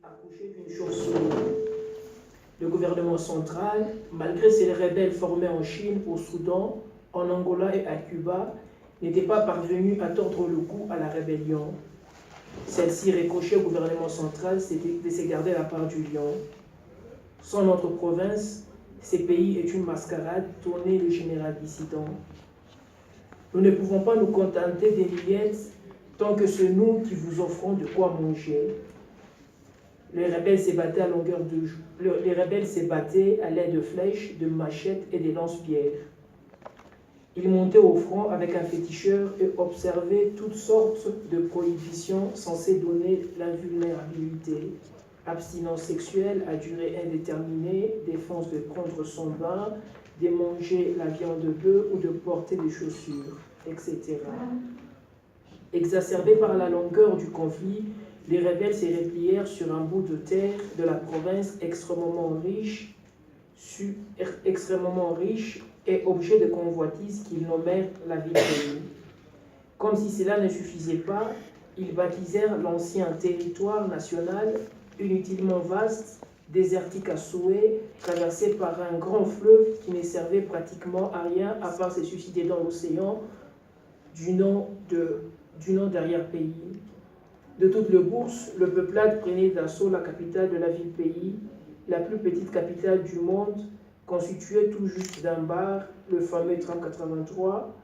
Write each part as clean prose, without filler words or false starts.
accoucher d'une chauve-souris. Le gouvernement central, malgré ses rebelles formés en Chine, au Soudan, en Angola et à Cuba, n'était pas parvenu à tordre le cou à la rébellion. Celle-ci ricochait au gouvernement central de se garder la part du lion. Sans notre province, ce pays est une mascarade tournée de général dissident. Nous ne pouvons pas nous contenter des miettes tant que c'est nous qui vous offrons de quoi manger. Les rebelles se battaient à longueur de jour. Les rebelles se battaient à l'aide de flèches, de machettes et de lance-pierres. Ils montaient au front avec un féticheur et observaient toutes sortes de prohibitions censées donner l'invulnérabilité. Abstinence sexuelle à durée indéterminée, défense de prendre son bain, de manger la viande de bœuf ou de porter des chaussures, etc. Exacerbés par la longueur du conflit, les rebelles se replièrent sur un bout de terre de la province extrêmement riche et objet de convoitise qu'ils nommèrent la ville-pays. Comme si cela ne suffisait pas, ils baptisèrent l'ancien territoire national, inutilement vaste, désertique à souhait, traversé par un grand fleuve qui ne servait pratiquement à rien à part se suicider dans l'océan du nom d'arrière-pays. De toutes les bourses, le peuplade prenait d'assaut la capitale de la ville-pays, la plus petite capitale du monde, constituée tout juste d'un bar, le fameux tram 83,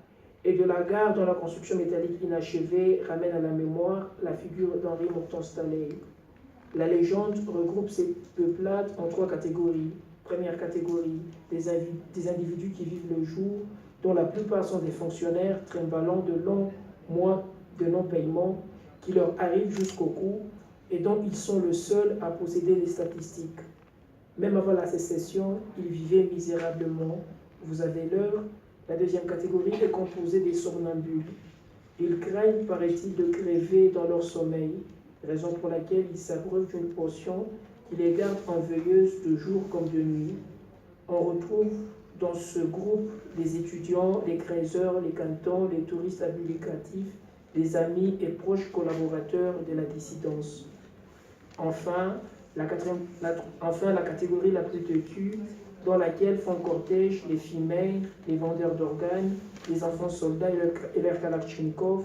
et de la gare dont la construction métallique inachevée ramène à la mémoire la figure d'Henri Morton-Stanley. La légende regroupe ces peuplades en 3 catégories. Première catégorie, des individus qui vivent le jour, dont la plupart sont des fonctionnaires trimballant de longs mois de non-paiement qui leur arrivent jusqu'au cou et dont ils sont le seuls à posséder les statistiques. Même avant la sécession, ils vivaient misérablement. Vous avez l'heure. La deuxième catégorie est composée des somnambules. Ils craignent, paraît-il, de crever dans leur sommeil, raison pour laquelle ils s'abreuvent d'une potion qui les garde en veilleuse de jour comme de nuit. On retrouve dans ce groupe les étudiants, les créateurs, les cantons, les touristes habilitatifs, les amis et proches collaborateurs de la dissidence. Enfin, la catégorie la plus têtue, dans laquelle font cortège les filles maigres, les vendeurs d'organes, les enfants soldats et leurs kalachnikov,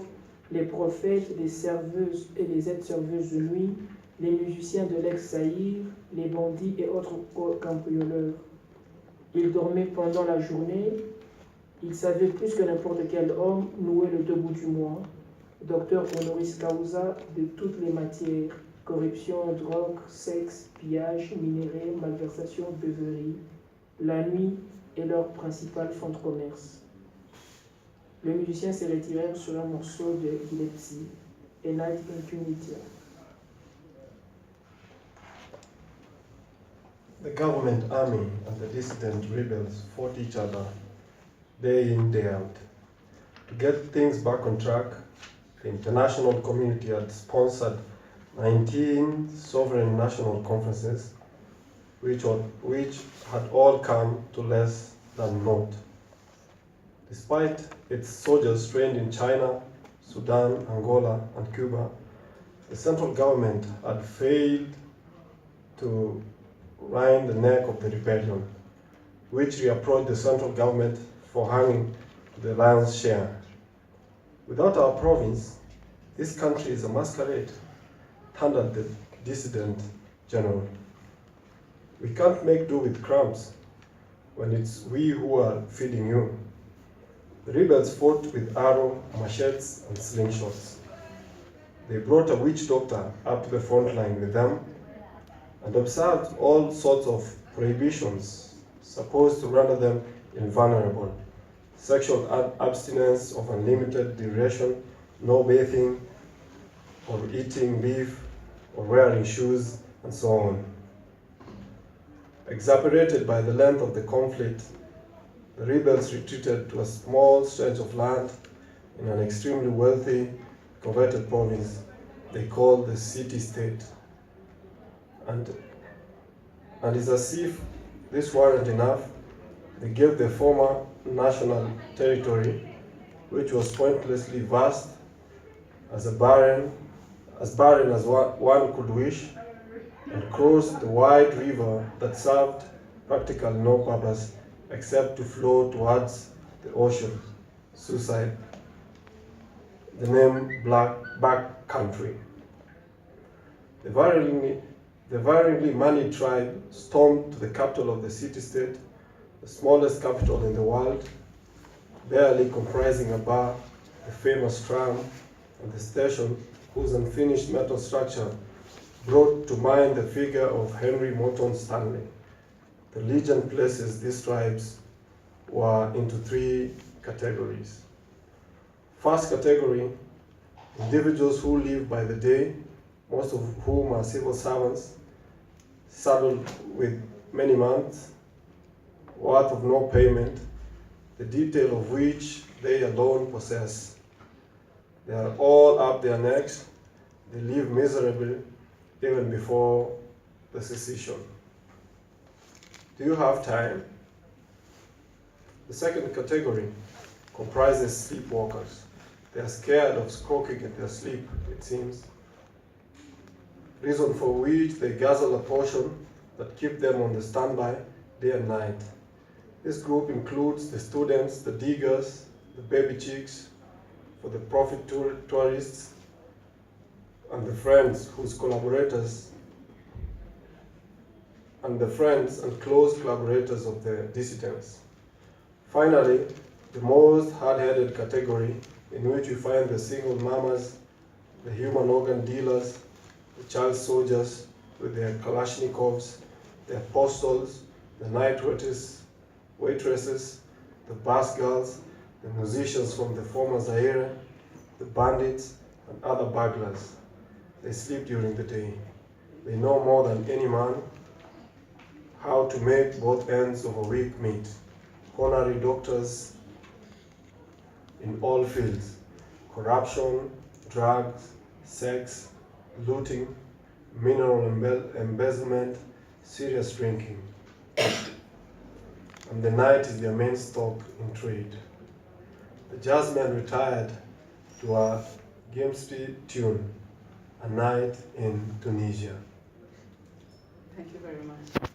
les prophètes, les serveuses et les aides-serveuses de nuit, les musiciens de l'ex-Zaïre, les bandits et autres cambrioleurs. Ils dormaient pendant la journée, ils savaient plus que n'importe quel homme nouer le 2 bouts du mois. Docteur honoris causa de toutes les matières, corruption, drogue, sexe, pillage, minerais, malversation, beuverie. La nuit est leur principal fonds de commerce. Les musiciens se retirèrent sur un morceau de Gillespie, A Night in Tunisia. The government army and the dissident rebels fought each other day in, day out. To get things back on track, the international community had sponsored 19 sovereign national conferences, which had all come to less than naught. Despite its soldiers trained in China, Sudan, Angola, and Cuba, the central government had failed to wring the neck of the rebellion, which reapproached the central government for hanging to the lion's share. Without our province, this country is a masquerade, thundered the dissident general. We can't make do with crumbs when it's we who are feeding you. The rebels fought with arrows, machetes, and slingshots. They brought a witch doctor up to the front line with them and observed all sorts of prohibitions supposed to render them invulnerable. Sexual abstinence of unlimited duration, no bathing, or eating beef, or wearing shoes, and so on. Exasperated by the length of the conflict, the rebels retreated to a small stretch of land in an extremely wealthy, coveted province they called the city-state. And it's as if this weren't enough, they gave the former national territory, which was pointlessly vast, as barren as one could wish, and crossed the wide river that served practically no purpose except to flow towards the ocean. Suicide, the name Black Back Country. The varyingly moneyed tribe stormed to the capital of the city-state, the smallest capital in the world, barely comprising a bar, the famous tram, and the station whose unfinished metal structure brought to mind the figure of Henry Morton Stanley. The legend places these tribes were into three categories. First category, individuals who live by the day, most of whom are civil servants, saddled with many months' worth of no payment, the detail of which they alone possess. They are all up their necks, they live miserably even before the secession. Do you have time? The second category comprises sleepwalkers. They are scared of squawking in their sleep, it seems. Reason for which they guzzle a potion that keep them on the standby day and night. This group includes the students, the diggers, the baby chicks, for the profit tourists, and the friends whose collaborators, and the friends and close collaborators of the dissidents. Finally, the most hard-headed category, in which we find the single mamas, the human organ dealers, the child soldiers with their Kalashnikovs, the apostles, the night waitresses, the bus girls, the musicians from the former Zaire, the bandits, and other burglars. They sleep during the day. They know more than any man how to make both ends of a week meet. Honorary doctors in all fields: corruption, drugs, sex, looting, mineral embezzlement, serious drinking. And the night is their main stock in trade. The jazzmen retired to a Gimsby tune, A Night in Tunisia. Thank you very much.